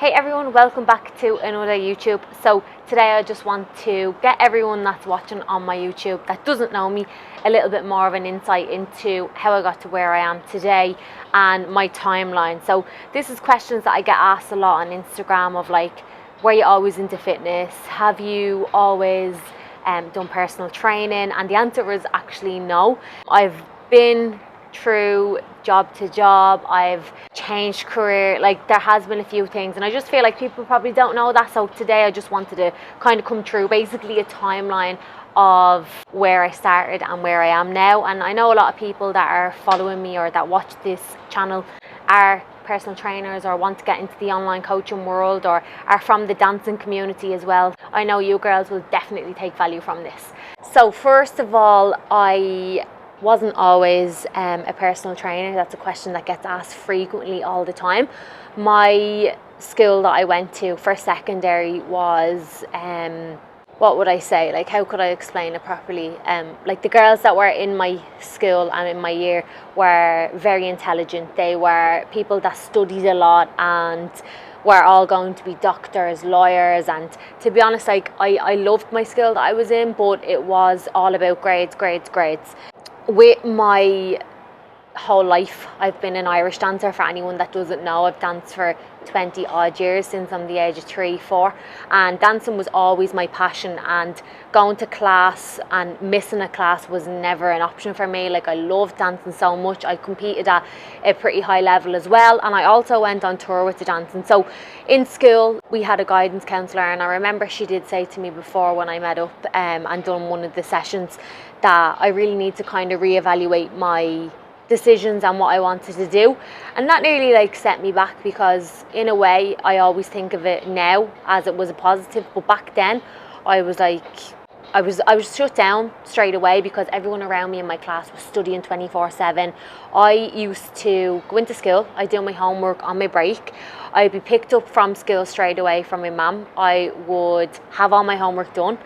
Hey everyone, welcome back to another YouTube. So today I just want to get everyone that's watching on my YouTube that doesn't know me a little bit more of an insight into how I got to where I am today and my timeline. So this is questions that I get asked a lot on Instagram of like, were you always into fitness? Have you always done personal training? And the answer is actually no. I've been through job to job, I've changed career, like there has been a few things, and I just feel like people probably don't know that. So today I just wanted to kind of come through basically a timeline of where I started and where I am now. And I know a lot of people that are following me or that watch this channel are personal trainers or want to get into the online coaching world or are from the dancing community as well. I know you girls will definitely take value from this. So first of all, I wasn't always a personal trainer. That's a question that gets asked frequently all the time. My school that I went to for secondary was what would I say, like how could I explain it properly, like the girls that were in my school and in my year were very intelligent. They were people that studied a lot and were all going to be doctors, lawyers, and to be honest, like I loved my school that I was in, but it was all about grades. With my whole life, I've been an Irish dancer. For anyone that doesn't know, I've danced for 20 odd years since I'm the age of 3-4, and dancing was always my passion, and going to class and missing a class was never an option for me. Like, I loved dancing so much. I competed at a pretty high level as well, and I also went on tour with the dancing. So in school we had a guidance counsellor, and I remember she did say to me before when I met up and done one of the sessions that I really need to kind of reevaluate my decisions and what I wanted to do, and that nearly like set me back, because in a way I always think of it now as it was a positive, but back then I was like, I was shut down straight away because everyone around me in my class was studying 24/7. I used to go into school, I'd do my homework on my break, I'd be picked up from school straight away from my mum, I would have all my homework done,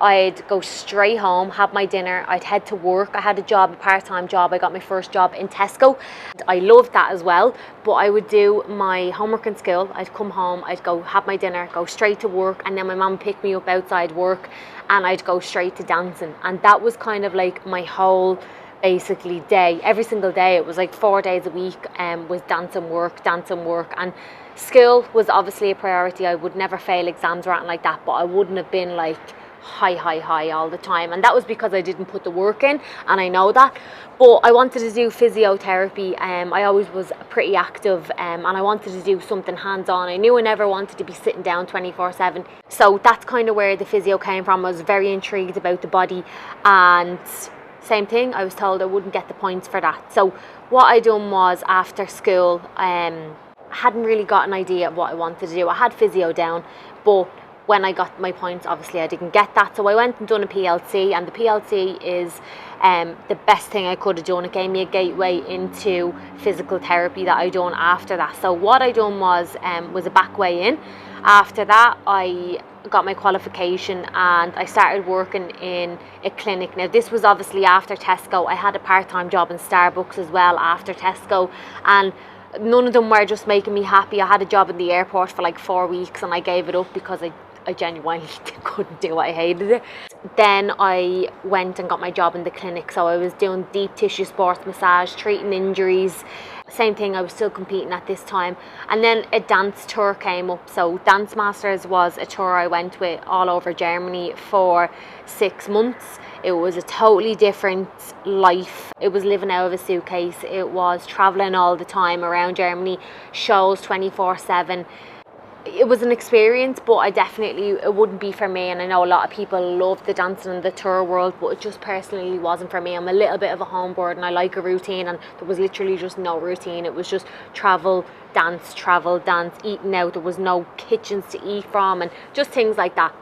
I'd go straight home, have my dinner, I'd head to work. I had a job, a part-time job. I got my first job in Tesco. I loved that as well, but I would do my homework in school. I'd come home, I'd go have my dinner, go straight to work, and then my mum picked me up outside work and I'd go straight to dancing. And that was kind of like my whole basically day. Every single day, it was like 4 days a week was dancing work, and school was obviously a priority. I would never fail exams or anything like that, but I wouldn't have been like high all the time, and that was because I didn't put the work in, and I know that. But I wanted to do physiotherapy. I always was pretty active, and I wanted to do something hands-on. I knew I never wanted to be sitting down 24/7, so that's kind of where the physio came from. I was very intrigued about the body, and same thing, I was told I wouldn't get the points for that. So what I done was, after school, I hadn't really got an idea of what I wanted to do. I had physio down, but when I got my points, obviously I didn't get that, so I went and done a PLC, and the PLC is the best thing I could have done. It gave me a gateway into physical therapy that I done after that. So what I done was a back way in. After that, I got my qualification and I started working in a clinic. Now this was obviously after Tesco. I had a part-time job in Starbucks as well after Tesco, and none of them were just making me happy. I had a job in the airport for like 4 weeks and I gave it up because I genuinely couldn't do it. I hated it. Then I went and got my job in the clinic, so I was doing deep tissue sports massage, treating injuries. Same thing, I was still competing at this time. And then a dance tour came up. So Dance Masters was a tour I went with all over Germany for 6 months. It was a totally different life. It was living out of a suitcase. It was traveling all the time around Germany, shows 24/7. It was an experience, but it wouldn't be for me. And I know a lot of people love the dancing and the tour world, but it just personally wasn't for me. I'm a little bit of a homebird and I like a routine, and there was literally just no routine. It was just travel, dance, eating out. There was no kitchens to eat from and just things like that.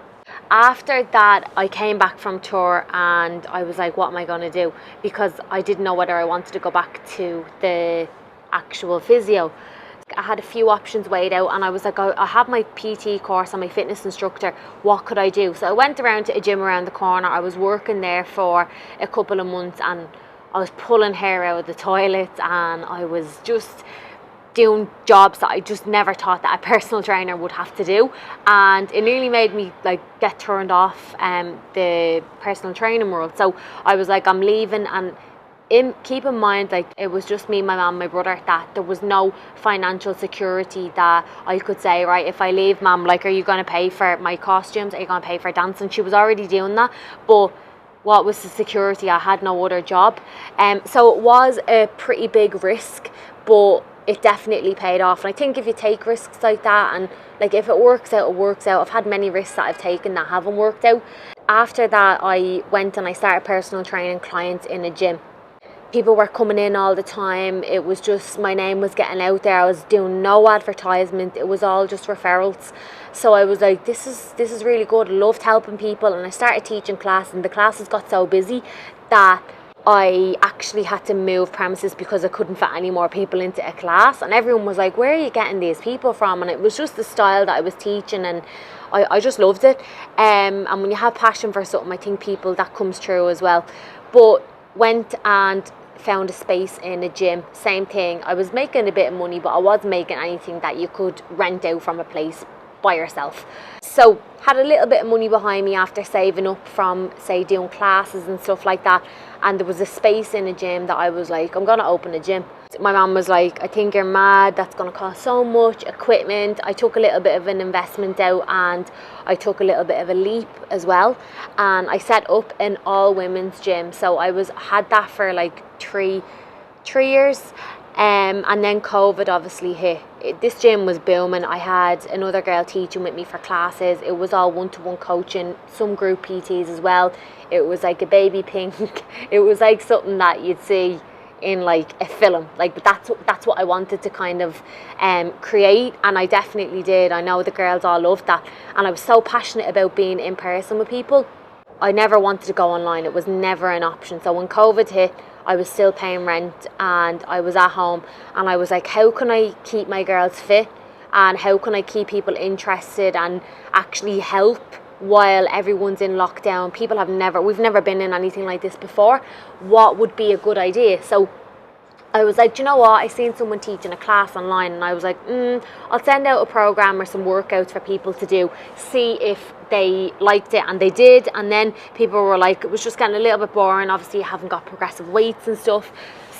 After that, I came back from tour and I was like, what am I going to do? Because I didn't know whether I wanted to go back to the actual physio. I had a few options weighed out, and I was like, I have my PT course and my fitness instructor, what could I do? So I went around to a gym around the corner. I was working there for a couple of months and I was pulling hair out of the toilet, and I was just doing jobs that I just never thought that a personal trainer would have to do, and it nearly made me like get turned off the personal training world. So I was like, I'm leaving. And keep in mind, like, it was just me, my mum, my brother, that there was no financial security that I could say, right, if I leave, mum, like, are you going to pay for my costumes, are you going to pay for dancing? She was already doing that, but what was the security? I had no other job. So it was a pretty big risk, but it definitely paid off. And I think if you take risks like that, and like, if it works out, it works out. I've had many risks that I've taken that haven't worked out. After that, I went and I started personal training clients in a gym. People were coming in all the time. It was just, my name was getting out there. I was doing no advertisement. It was all just referrals. So I was like, this is really good. I loved helping people, and I started teaching class, and the classes got so busy that I actually had to move premises because I couldn't fit any more people into a class. And everyone was like, where are you getting these people from? And it was just the style that I was teaching, and I just loved it. And when you have passion for something, I think that comes through as well. But went and found a space in a gym. Same thing. I was making a bit of money, but I wasn't making anything that you could rent out from a place by yourself. So had a little bit of money behind me after saving up from, say, doing classes and stuff like that, and there was a space in a gym that I was like, I'm going to open a gym. My mum was like, I think you're mad, that's going to cost so much equipment. I took a little bit of an investment out, and I took a little bit of a leap as well, and I set up an all women's gym. So I had that for like three years. And then COVID obviously hit. This gym was booming. I had another girl teaching with me for classes. It was all one-to-one coaching, some group PTs as well. It was like a baby pink. It was like something that you'd see in like a film. Like, that's what I wanted to kind of create, and I definitely did. I know the girls all loved that, and I was so passionate about being in person with people. I never wanted to go online. It was never an option. So when COVID hit, I was still paying rent, and I was at home, and I was like, how can I keep my girls fit, and how can I keep people interested and actually help while everyone's in lockdown? We've never been in anything like this before. What would be a good idea? So I was like, do you know what? I seen someone teaching a class online, and I was like, I'll send out a program or some workouts for people to do, see if they liked it. And they did. And then people were like, it was just getting a little bit boring. Obviously, you haven't got progressive weights and stuff.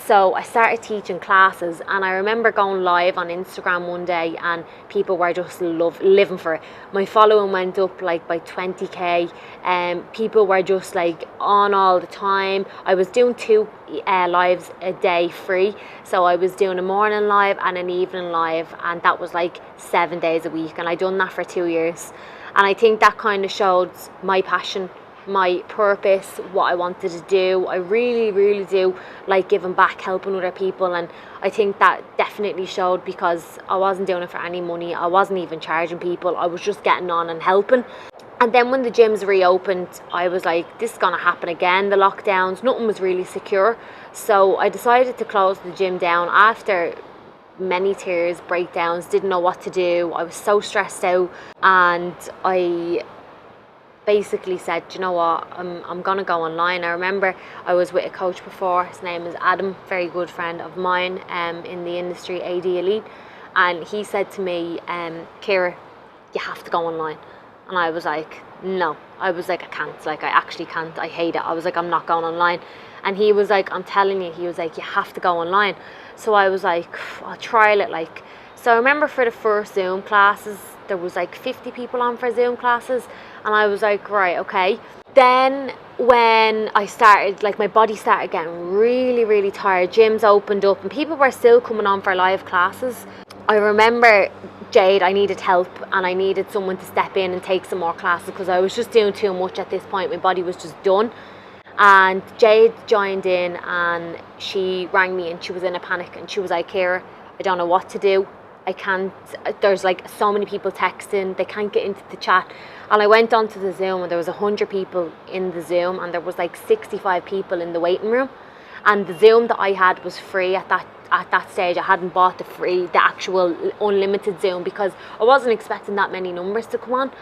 So I started teaching classes, and I remember going live on Instagram one day, and people were just living for it. My following went up like by 20k, and people were just like on all the time. I was doing 2 lives a day free, so I was doing a morning live and an evening live, and that was like 7 days a week, and I done that for 2 years. And I think that kind of showed my passion, my purpose, what I wanted to do. I really, really do like giving back, helping other people, and I think that definitely showed, because I wasn't doing it for any money. I wasn't even charging people. I was just getting on and helping. And then when the gyms reopened, I was like, this is going to happen again, the lockdowns, nothing was really secure. So I decided to close the gym down after many tears, breakdowns, didn't know what to do. I was so stressed out, and I basically said, you know what, I'm gonna go online. I remember I was with a coach before. His name is Adam, very good friend of mine in the industry, AD Elite, and he said to me, Ciara, you have to go online. And I was like, no. I was like, I can't. Like, I actually can't. I hate it. I was like, I'm not going online. And he was like, I'm telling you. He was like, you have to go online. So I was like, I'll trial it. Like, so I remember for the first Zoom classes, there was like 50 people on for Zoom classes, and I was like, right, okay. Then when I started, like, my body started getting really, really tired. Gyms opened up, and people were still coming on for live classes. I remember, Jade, I needed help, and I needed someone to step in and take some more classes, because I was just doing too much at this point. My body was just done. And Jade joined in, and she rang me, and she was in a panic, and she was like, Ciara, I don't know what to do. I can't, there's like so many people texting, they can't get into the chat. And I went onto the Zoom, and there was 100 people in the Zoom, and there was like 65 people in the waiting room. And the Zoom that I had was free at that stage. I hadn't bought the actual unlimited Zoom, because I wasn't expecting that many numbers to come on.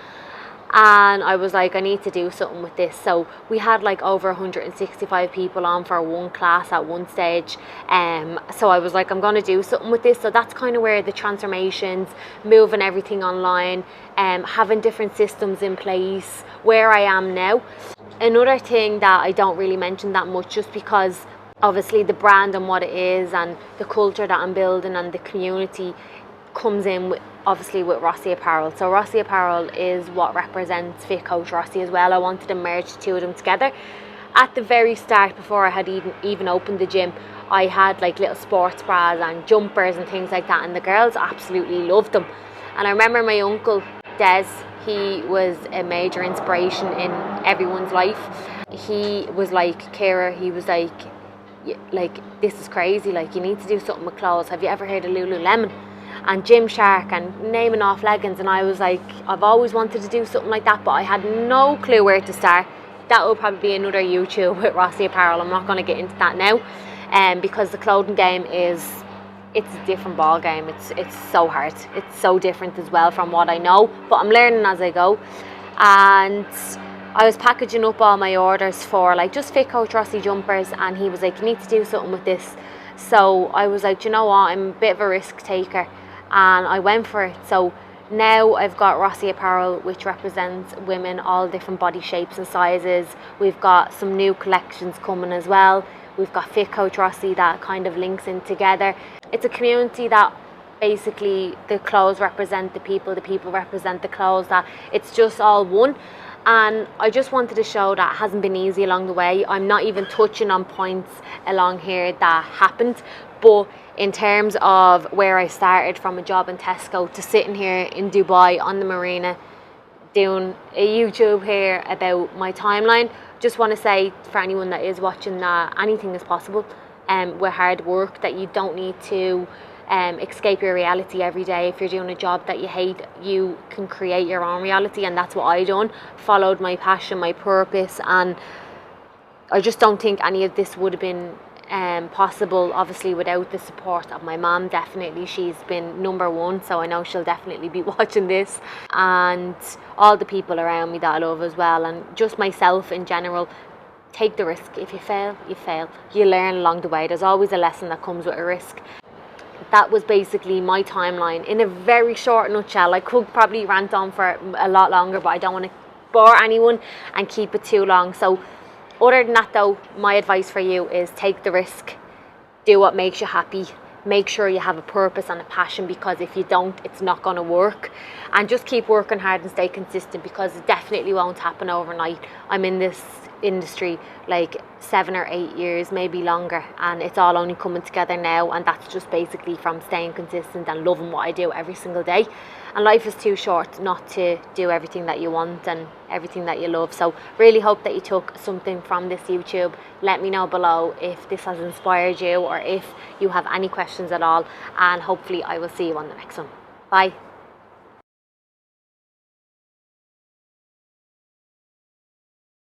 and I was like, I need to do something with this. So we had like over 165 people on for one class at one stage, so I was like, I'm going to do something with this. So that's kind of where the transformations, moving everything online, having different systems in place, where I am now. Another thing that I don't really mention that much, just because obviously the brand and what it is and the culture that I'm building and the community comes in with, obviously, with Rossi Apparel. So Rossi Apparel is what represents Fit Coach Rossi as well. I wanted to merge the two of them together. At the very start, before I had even opened the gym, I had like little sports bras and jumpers and things like that, and the girls absolutely loved them. And I remember my uncle Des, he was a major inspiration in everyone's life. He was like, Kira, he was like, this is crazy, like you need to do something with clothes. Have you ever heard of Lululemon and Gymshark and naming off leggings? And I was like, I've always wanted to do something like that, but I had no clue where to start. That will probably be another YouTube with Rossi Apparel. I'm not going to get into that now, because the clothing game it's a different ball game. It's so hard. It's so different as well from what I know, but I'm learning as I go. And I was packaging up all my orders for like just Fit Coach Rossi jumpers, and he was like, you need to do something with this. So I was like, do you know what, I'm a bit of a risk taker, and I went for it. So now I've got Rossi Apparel, which represents women, all different body shapes and sizes. We've got some new collections coming as well. We've got Fit Coach Rossi that kind of links in together. It's a community that basically the clothes represent the people represent the clothes, that it's just all one. And I just wanted to show that it hasn't been easy along the way. I'm not even touching on points along here that happened, but in terms of where I started from a job in Tesco to sitting here in Dubai on the marina doing a YouTube here about my timeline, just want to say for anyone that is watching that anything is possible, with hard work, that you don't need to escape your reality every day. If you're doing a job that you hate, you can create your own reality, and that's what I done. Followed my passion, my purpose, and I just don't think any of this would have been possible, obviously, without the support of my mom. Definitely, she's been number one, so I know she'll definitely be watching this, and all the people around me that I love as well, and just myself in general. Take the risk. If you fail, you fail. You learn along the way. There's always a lesson that comes with a risk. That was basically my timeline in a very short nutshell. I could probably rant on for a lot longer, but I don't want to bore anyone and keep it too long. So other than that though, my advice for you is take the risk. Do what makes you happy. Make sure you have a purpose and a passion, because if you don't, it's not going to work. And just keep working hard and stay consistent, because it definitely won't happen overnight. I'm in this industry like 7 or 8 years, maybe longer, and it's all only coming together now, and that's just basically from staying consistent and loving what I do every single day. And life is too short not to do everything that you want and everything that you love. So really hope that you took something from this YouTube. Let me know below if this has inspired you or if you have any questions at all, and hopefully I will see you on the next one. Bye.